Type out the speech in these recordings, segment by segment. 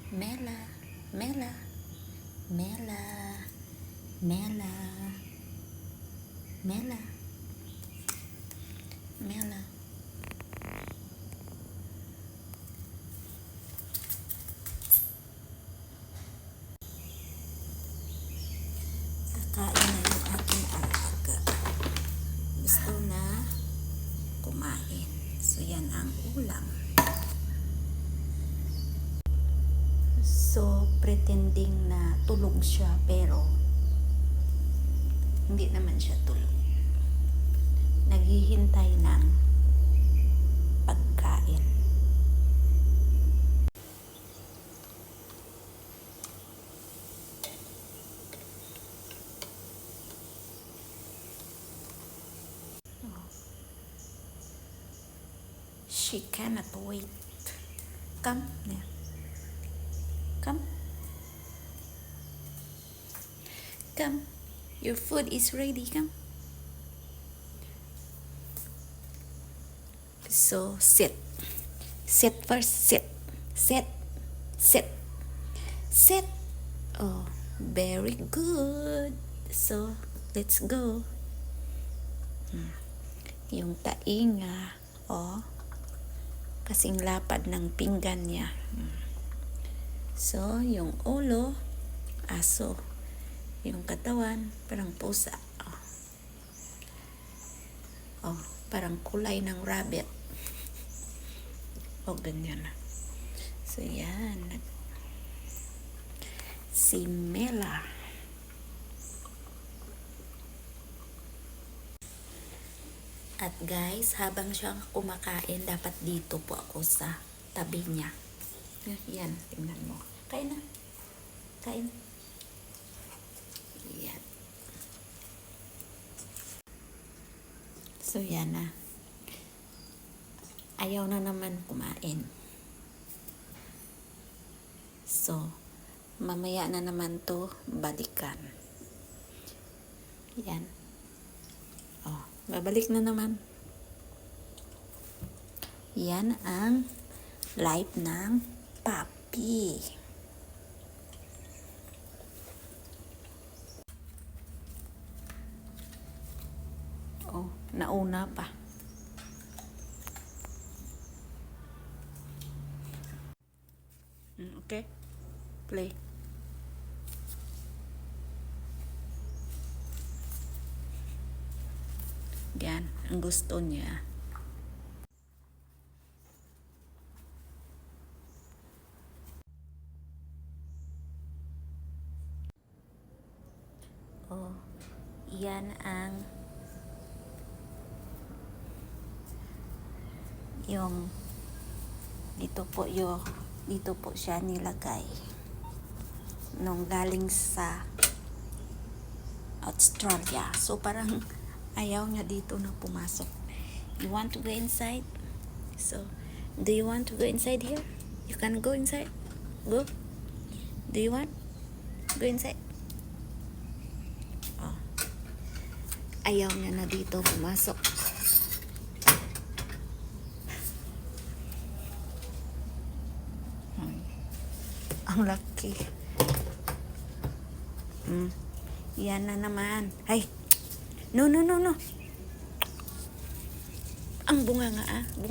Mela, Mela, Mela, Mela, Mela, Mela. Kakain na yung aking alaga. Gusto na kumain. So, yan ang ulam. So, pretending na tulog siya, pero hindi naman siya tulog. Naghihintay ng pagkain. She cannot wait. Come, yeah. Come. Come. Your food is ready. Come. So, sit. Sit first. Sit. Sit. Sit. Sit. Oh, very good. So, let's go. Yung tainga, oh, kasing lapad ng pinggan niya. So, yung ulo, aso. Yung katawan, parang pusa. Oh, parang kulay ng rabbit. O, ganyan na. So, yan. Si Mela. At guys, habang siyang kumakain, dapat dito po ako sa tabi niya. Yan, tingnan mo. Kain na. Kain. Yan. So, yan na. Ayaw na naman kumain. So, mamaya na naman to balikan. Yan. Oh, babalik na naman. Yan ang life ng puppy. Oh, nauna pa. Okay? Play. Yan, ang gusto niya. Oh, yan ang yung dito po siya nilagay nung galing sa Australia. So parang ayaw niya dito na pumasok. You want to go inside? So, do you want to go inside here? You can go inside. Go. Do you want? Go inside. Oh. Ayaw niya na dito pumasok. Ang laki. Yan na naman. Ay. No. Ang bunganga ang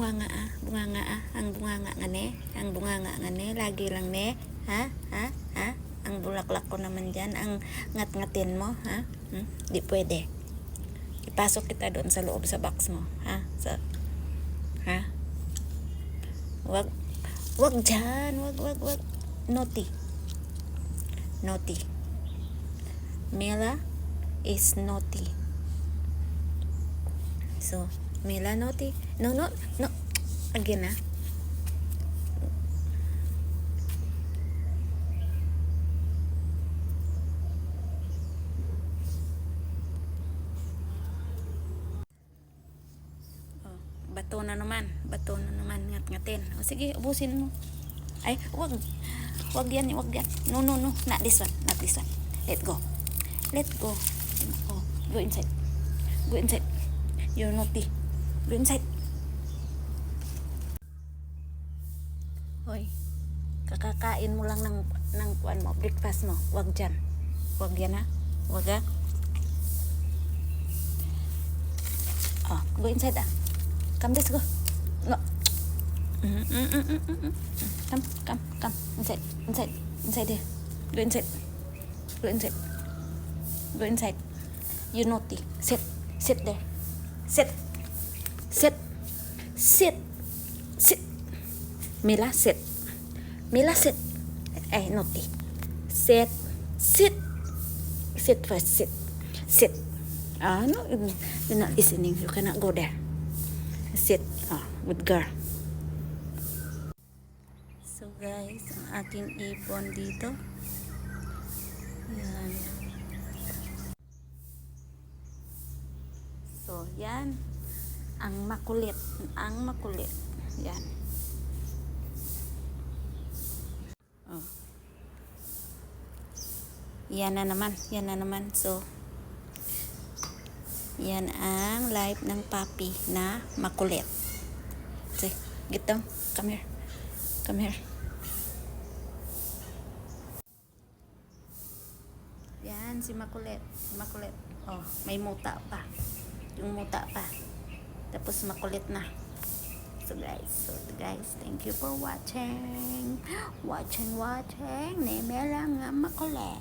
bunganga nga ne, lagi lang ne, ha, ang bulaklak ko naman dyan, ang ngat-ngatin mo, ha, di pwede, ipasok kita doon sa loob sa box mo, ha, wag dyan, wag, naughty, Mela is naughty. So, Mela naughty. No. Again, ha? Oh, bato na naman, ngat-ngatin. O, sige, ubusin mo. Ay, wag yan. No. Not this one. Let go. Oh, go inside. You're naughty. Go inside. Hoy. Kakakain mo lang ng kuan mo, breakfast mo. Wag dyan. Wag yan ha. Wag ha. Oh, go inside ah. Come, let's go. No. Come. Inside here. Go inside. Go inside. Go inside. You naughty. Sit there. Sit. Mila, sit. Naughty. Sit first. Sit. No, you're not listening. You cannot go there. Sit. Good girl. So guys, ang aking ibon dito. Yan. So, yan. Ang makulit. Yan. Yan na naman. So, yan ang life ng puppy na makulit. Say, get down. Come here. Yan, si makulit. Oh, may muta pa. Yung muta pa. Tapos makulit na. So guys, thank you for watching. Watching. Ni Mela nga makulit.